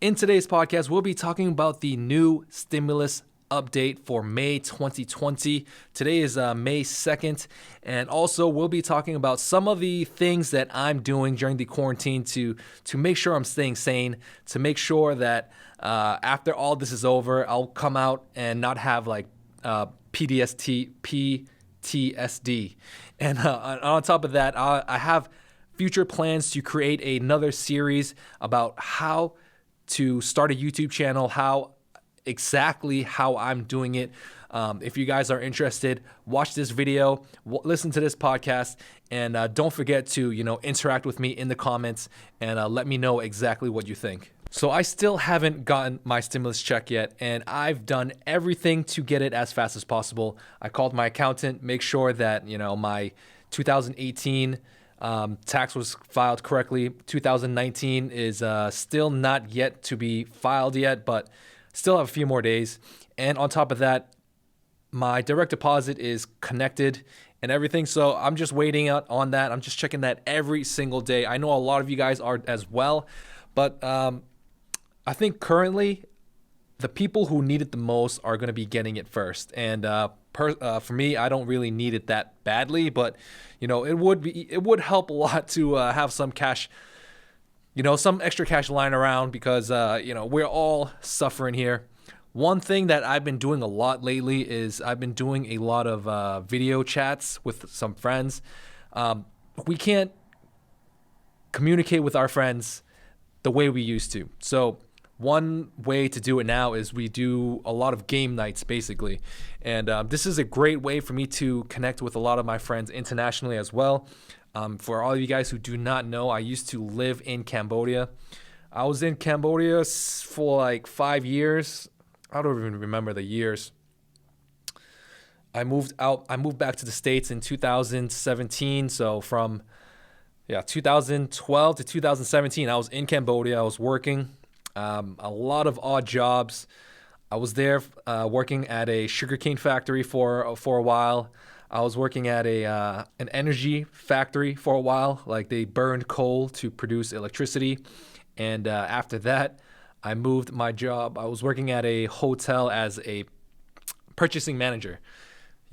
In today's podcast, we'll be talking about the new stimulus update for May 2020. Today is May 2nd, and also we'll be talking about some of the things that I'm doing during the quarantine to make sure I'm staying sane, to make sure that after all this is over, I'll come out and not have like PTSD. And on top of that, I have future plans to create another series about how to start a YouTube channel, how I'm doing it. If you guys are interested, watch this video, listen to this podcast, and don't forget to interact with me in the comments and let me know exactly what you think. So I still haven't gotten my stimulus check yet, and I've done everything to get it as fast as possible. I called my accountant, make sure that my 2018 tax was filed correctly. 2019 is still not yet to be filed yet, but still have a few more days. And on top of that, my direct deposit is connected and everything. So I'm just waiting out on that. I'm just checking that every single day. I know a lot of you guys are as well, but I think currently the people who need it the most are going to be getting it first. And for me, I don't really need it that badly, but it would help a lot to have some cash, some extra cash lying around because we're all suffering here. One thing that I've been doing a lot lately is I've been doing a lot of video chats with some friends. We can't communicate with our friends the way we used to. So one way to do it now is we do a lot of game nights, basically. And this is a great way for me to connect with a lot of my friends internationally as well. For all of you guys who do not know, I used to live in Cambodia. I was in Cambodia for like 5 years. I don't even remember the years. I moved back to the States in 2017. So from 2012 to 2017, I was in Cambodia. I was working. A lot of odd jobs. I was there working at a sugarcane factory for a while. I was working at an energy factory for a while. Like they burned coal to produce electricity. And after that, I moved my job. I was working at a hotel as a purchasing manager.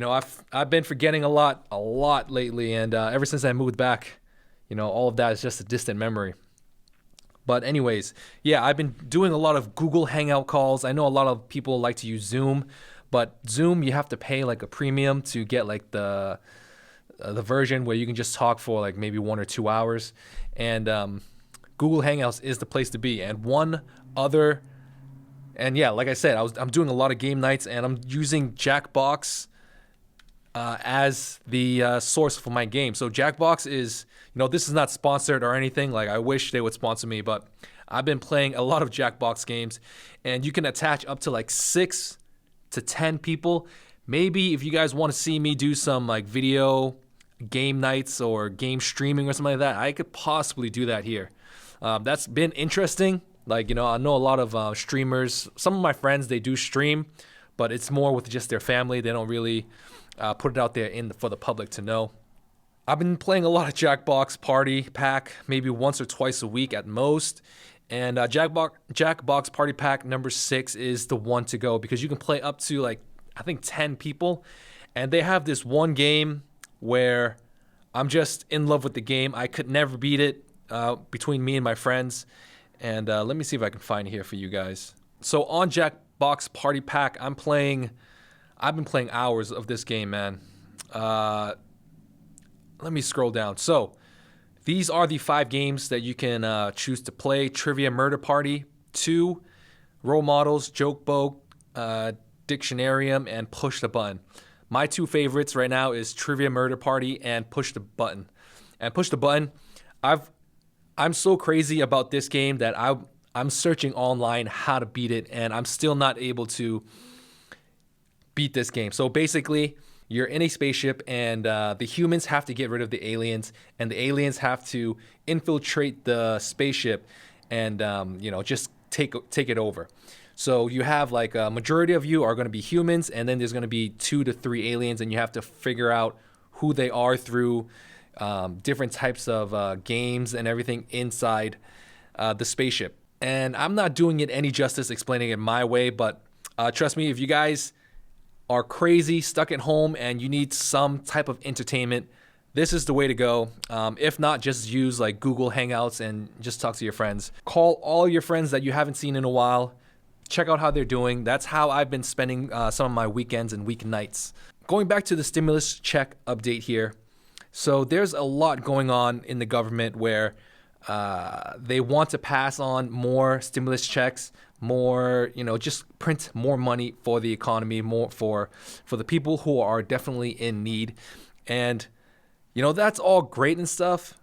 I've been forgetting a lot lately. And ever since I moved back, all of that is just a distant memory. But anyways, I've been doing a lot of Google Hangout calls. I know a lot of people like to use Zoom, but Zoom, you have to pay like a premium to get like the version where you can just talk for like maybe 1 or 2 hours. And Google Hangouts is the place to be. And like I said, I'm doing a lot of game nights, and I'm using Jackbox as the source for my game. So Jackbox is, this is not sponsored or anything. Like I wish they would sponsor me, but I've been playing a lot of Jackbox games, and you can attach up to like 6 to 10 people. Maybe if you guys want to see me do some like video game nights or game streaming or something like that, I could possibly do that here. That's been interesting. Like, I know a lot of streamers. Some of my friends, they do stream, but it's more with just their family. They don't really put it out there for the public to know. I've been playing a lot of Jackbox Party Pack, maybe once or twice a week at most. And Jackbox Party Pack number 6 is the one to go because you can play up to like, I think 10 people. And they have this one game where I'm just in love with the game. I could never beat it between me and my friends. And let me see if I can find it here for you guys. So on Jackbox Party Pack, I've been playing hours of this game, man. Let me scroll down. So these are the 5 games that you can choose to play. Trivia Murder Party, 2, Role Models, Joke Boat, Dictionarium, and Push the Button. My 2 favorites right now is Trivia Murder Party and Push the Button. And Push the Button, I'm so crazy about this game that I'm searching online how to beat it, and I'm still not able to beat this game. So basically, you're in a spaceship, and the humans have to get rid of the aliens, and the aliens have to infiltrate the spaceship and just take it over. So you have like a majority of you are going to be humans, and then there's going to be 2 to 3 aliens, and you have to figure out who they are through different types of games and everything inside the spaceship. And I'm not doing it any justice explaining it my way, but trust me, if you guys are crazy, stuck at home, and you need some type of entertainment, this is the way to go. If not, just use like Google Hangouts and just talk to your friends. Call all your friends that you haven't seen in a while. Check out how they're doing. That's how I've been spending some of my weekends and weeknights. Going back to the stimulus check update here. So there's a lot going on in the government where they want to pass on more stimulus checks, more, just print more money for the economy, more for the people who are definitely in need. And, that's all great and stuff.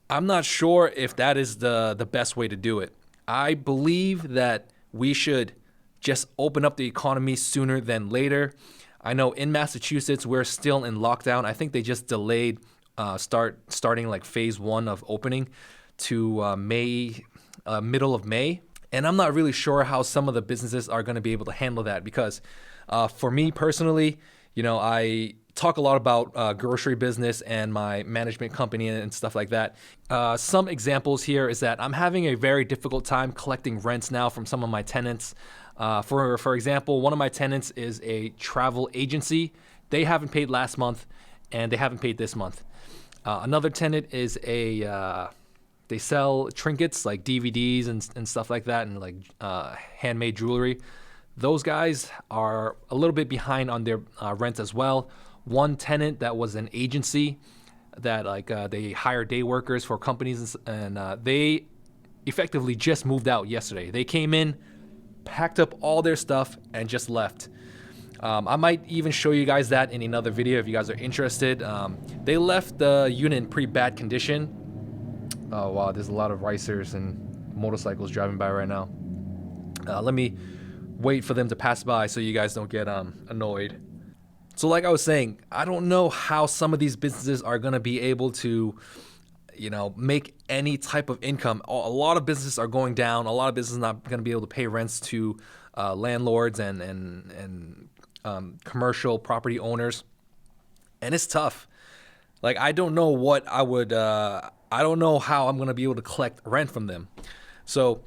I'm not sure if that is the best way to do it. I believe that we should just open up the economy sooner than later. I know in Massachusetts, we're still in lockdown. I think they just delayed starting like phase 1 of opening to middle of May. And I'm not really sure how some of the businesses are going to be able to handle that because for me personally, I talk a lot about grocery business and my management company and stuff like that. Some examples here is that I'm having a very difficult time collecting rents now from some of my tenants. For example, one of my tenants is a travel agency. They haven't paid last month and they haven't paid this month. Another tenant is they sell trinkets like DVDs and stuff like that and like handmade jewelry. Those guys are a little bit behind on their rent as well. One tenant that was an agency that they hire day workers for companies and they effectively just moved out yesterday. They came in, packed up all their stuff and just left. I might even show you guys that in another video if you guys are interested. They left the unit in pretty bad condition. Oh wow, there's a lot of ricers and motorcycles driving by right now. Let me wait for them to pass by so you guys don't get annoyed. So like I was saying, I don't know how some of these businesses are going to be able to make any type of income. A lot of businesses are going down. A lot of businesses are not going to be able to pay rents to landlords and commercial property owners. And it's tough. Like, I don't know what I would, I don't know how I'm going to be able to collect rent from them. So,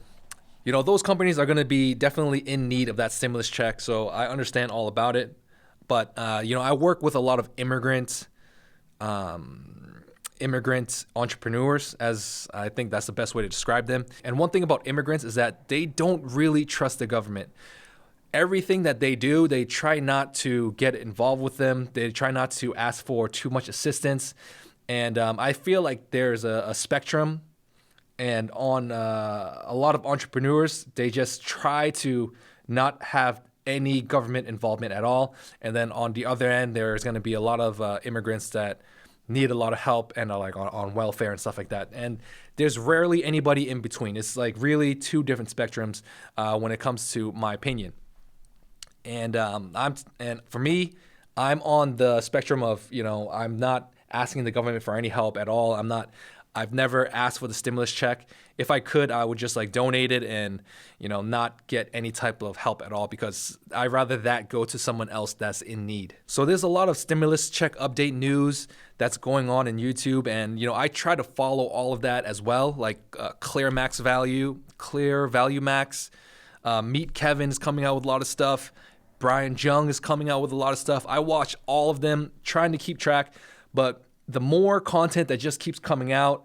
those companies are going to be definitely in need of that stimulus check. So I understand all about it. But, I work with a lot of immigrant entrepreneurs, as I think that's the best way to describe them. And one thing about immigrants is that they don't really trust the government. Everything that they do, they try not to get involved with them. They try not to ask for too much assistance. And I feel like there's a spectrum. And on a lot of entrepreneurs, they just try to not have any government involvement at all. And then on the other end, there's going to be a lot of immigrants that need a lot of help and are like on welfare and stuff like that. And there's rarely anybody in between. It's like really two different spectrums when it comes to my opinion. And for me, I'm on the spectrum of, I'm not asking the government for any help at all. I've never asked for the stimulus check. If I could, I would just donate it and, not get any type of help at all because I'd rather that go to someone else that's in need. So there's a lot of stimulus check update news that's going on in YouTube. And, I try to follow all of that as well, like Clear Value Max, Meet Kevin is coming out with a lot of stuff. Brian Jung is coming out with a lot of stuff. I watch all of them, trying to keep track. But the more content that just keeps coming out,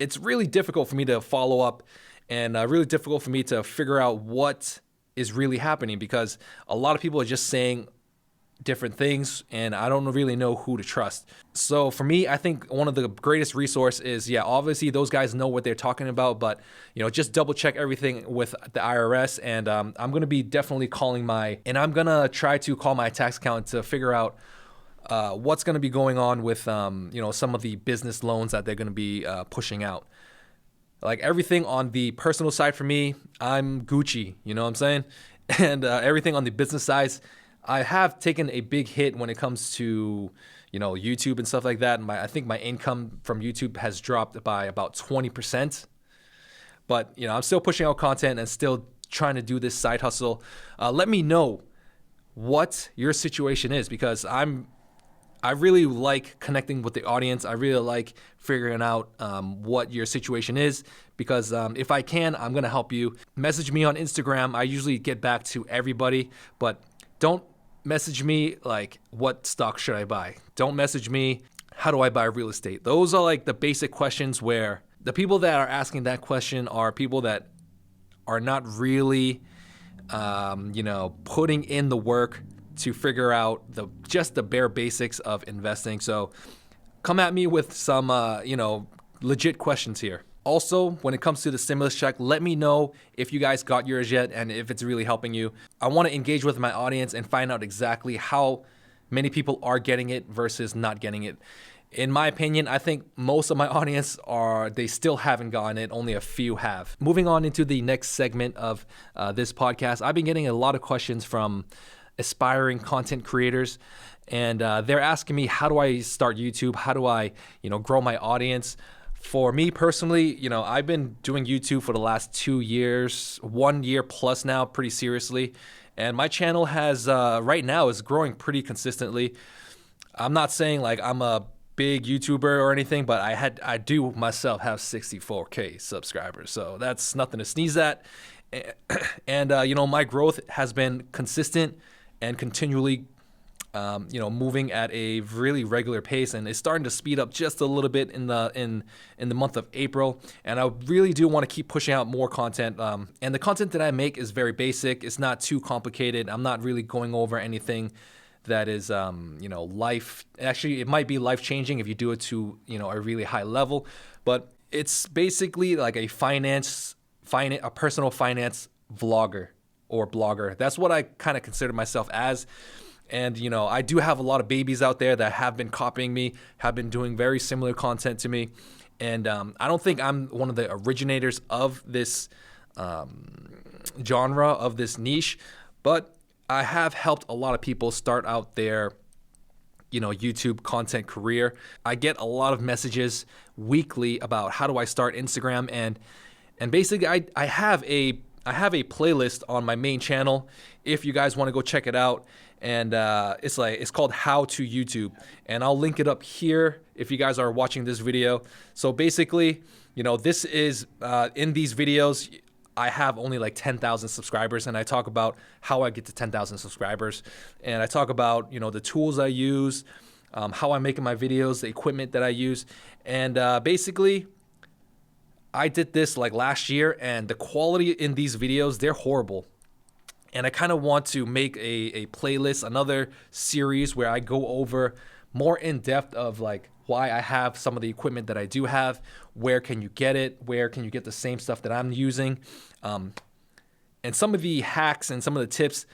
it's really difficult for me to follow up and really difficult for me to figure out what is really happening because a lot of people are just saying different things and I don't really know who to trust. So for me, I think one of the greatest resource is, obviously those guys know what they're talking about, but just double check everything with the IRS. And I'm going to be definitely I'm going to try to call my tax accountant to figure out what's going to be going on with, some of the business loans that they're going to be pushing out. Like everything on the personal side for me, I'm Gucci, you know what I'm saying? And everything on the business side, I have taken a big hit when it comes to, YouTube and stuff like that. And I think my income from YouTube has dropped by about 20%. But, I'm still pushing out content and still trying to do this side hustle. Let me know what your situation is because I'm I really like connecting with the audience. I really like figuring out what your situation is, because if I can, I'm going to help you. Message me on Instagram. I usually get back to everybody, but don't message me like, what stock should I buy? Don't message me, how do I buy real estate? Those are like the basic questions where the people that are asking that question are people that are not really, putting in the work to figure out just the bare basics of investing. So come at me with some, legit questions here. Also, when it comes to the stimulus check, let me know if you guys got yours yet and if it's really helping you. I want to engage with my audience and find out exactly how many people are getting it versus not getting it. In my opinion, I think most of my audience they still haven't gotten it. Only a few have. Moving on into the next segment of this podcast, I've been getting a lot of questions from aspiring content creators, and they're asking me, how do I start YouTube? How do I, grow my audience? For me personally, I've been doing YouTube for the last 2 years, 1 year plus now, pretty seriously. And my channel has, right now, is growing pretty consistently. I'm not saying like I'm a big YouTuber or anything, but I do myself have 64K subscribers. So that's nothing to sneeze at. And, my growth has been consistent and continually, moving at a really regular pace, and it's starting to speed up just a little bit in the month of April. And I really do want to keep pushing out more content. And the content that I make is very basic. It's not too complicated. I'm not really going over anything that is, life. Actually, it might be life changing if you do it to, a really high level. But it's basically like a personal finance vlogger or blogger. That's what I kind of consider myself as. And, I do have a lot of babies out there that have been copying me, have been doing very similar content to me. And I don't think I'm one of the originators of this genre, of this niche, but I have helped a lot of people start out their, YouTube content career. I get a lot of messages weekly about how do I start Instagram, and basically I have a playlist on my main channel if you guys want to go check it out. And it's called How to YouTube, and I'll link it up here if you guys are watching this video. So basically, this is in these videos, I have only like 10,000 subscribers, and I talk about how I get to 10,000 subscribers, and I talk about the tools I use, how I'm making my videos, the equipment that I use, and basically I did this like last year, and the quality in these videos, they're horrible. And I kind of want to make a playlist, another series where I go over more in depth of like why I have some of the equipment that I do have, where can you get it, where can you get the same stuff that I'm using, and some of the hacks and some of the tips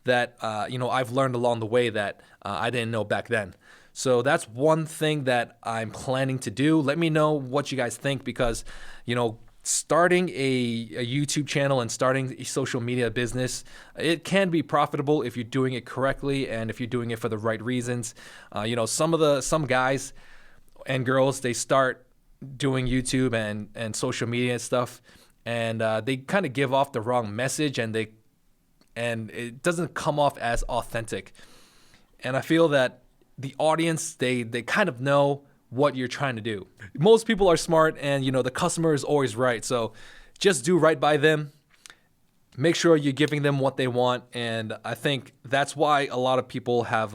that I've learned along the way that I didn't know back then. So that's one thing that I'm planning to do. Let me know what you guys think, because starting a YouTube channel and starting a social media business, it can be profitable if you're doing it correctly and if you're doing it for the right reasons. Some guys and girls, they start doing YouTube and social media and stuff, and they kind of give off the wrong message, and it doesn't come off as authentic. And I feel that the audience, they kind of know what you're trying to do. Most people are smart, and the customer is always right. So just do right by them. Make sure you're giving them what they want. And I think that's why a lot of people have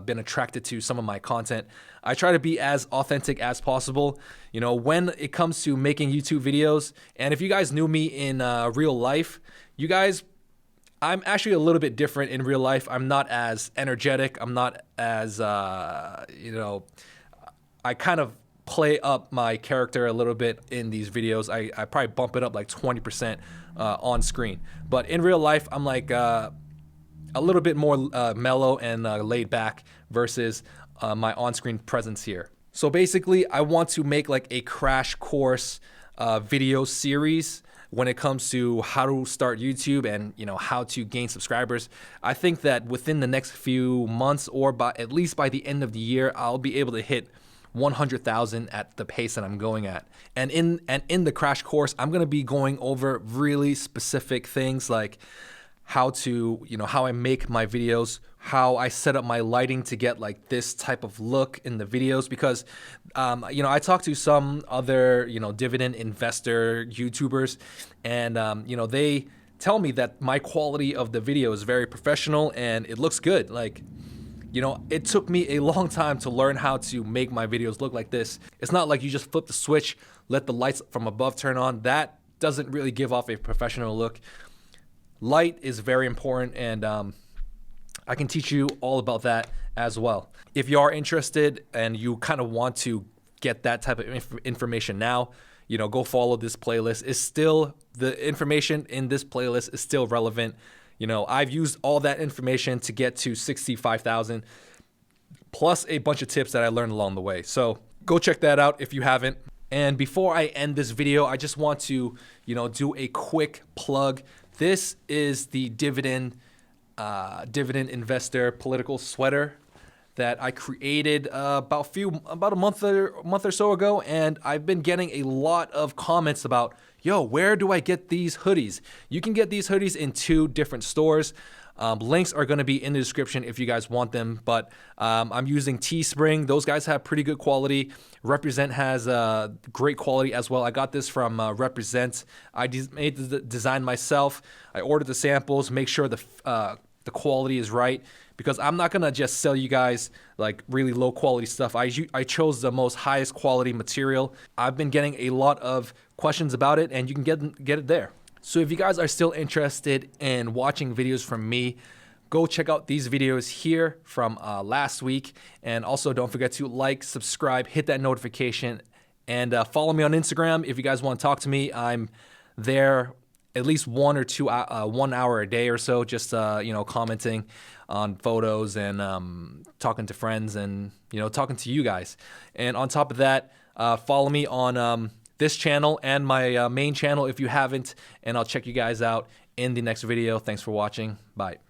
been attracted to some of my content. I try to be as authentic as possible. When it comes to making YouTube videos, and if you guys knew me in real life, you guys, I'm actually a little bit different in real life. I'm not as energetic. I'm not as, I kind of play up my character a little bit in these videos. I probably bump it up like 20% on screen. But in real life, I'm like a little bit more mellow and laid back versus my on-screen presence here. So basically, I want to make like a crash course video series when it comes to how to start YouTube and how to gain subscribers. I think that within the next few months, or at least by the end of the year, I'll be able to hit 100,000 at the pace that I'm going at. And in the crash course, I'm going to be going over really specific things like how to, how I make my videos, how I set up my lighting to get like this type of look in the videos, because, I talked to some other, dividend investor YouTubers, and, they tell me that my quality of the video is very professional and it looks good. Like, it took me a long time to learn how to make my videos look like this. It's not like you just flip the switch, let the lights from above turn on. That doesn't really give off a professional look. Light is very important, and I can teach you all about that as well. If you are interested and you kind of want to get that type of information now, go follow this playlist. The information in this playlist is still relevant. I've used all that information to get to 65,000, plus a bunch of tips that I learned along the way. So go check that out if you haven't. And before I end this video, I just want to, do a quick plug. This is the Dividend Investor political sweater that I created about a month or so ago, and I've been getting a lot of comments about, yo, where do I get these hoodies? You can get these hoodies in 2 different stores. Links are going to be in the description if you guys want them, but I'm using Teespring. Those guys have pretty good quality. Represent has great quality as well. I got this from Represent. I made the design myself. I ordered the samples, make sure the quality is right, because I'm not going to just sell you guys like really low quality stuff. I chose the most highest quality material. I've been getting a lot of questions about it, and you can get it there. So if you guys are still interested in watching videos from me, go check out these videos here from last week. And also don't forget to like, subscribe, hit that notification, and follow me on Instagram. If you guys want to talk to me, I'm there at least 1 hour a day or so, just commenting on photos and talking to friends and talking to you guys. And on top of that, follow me on this channel and my main channel if you haven't, and I'll check you guys out in the next video. Thanks for watching. Bye.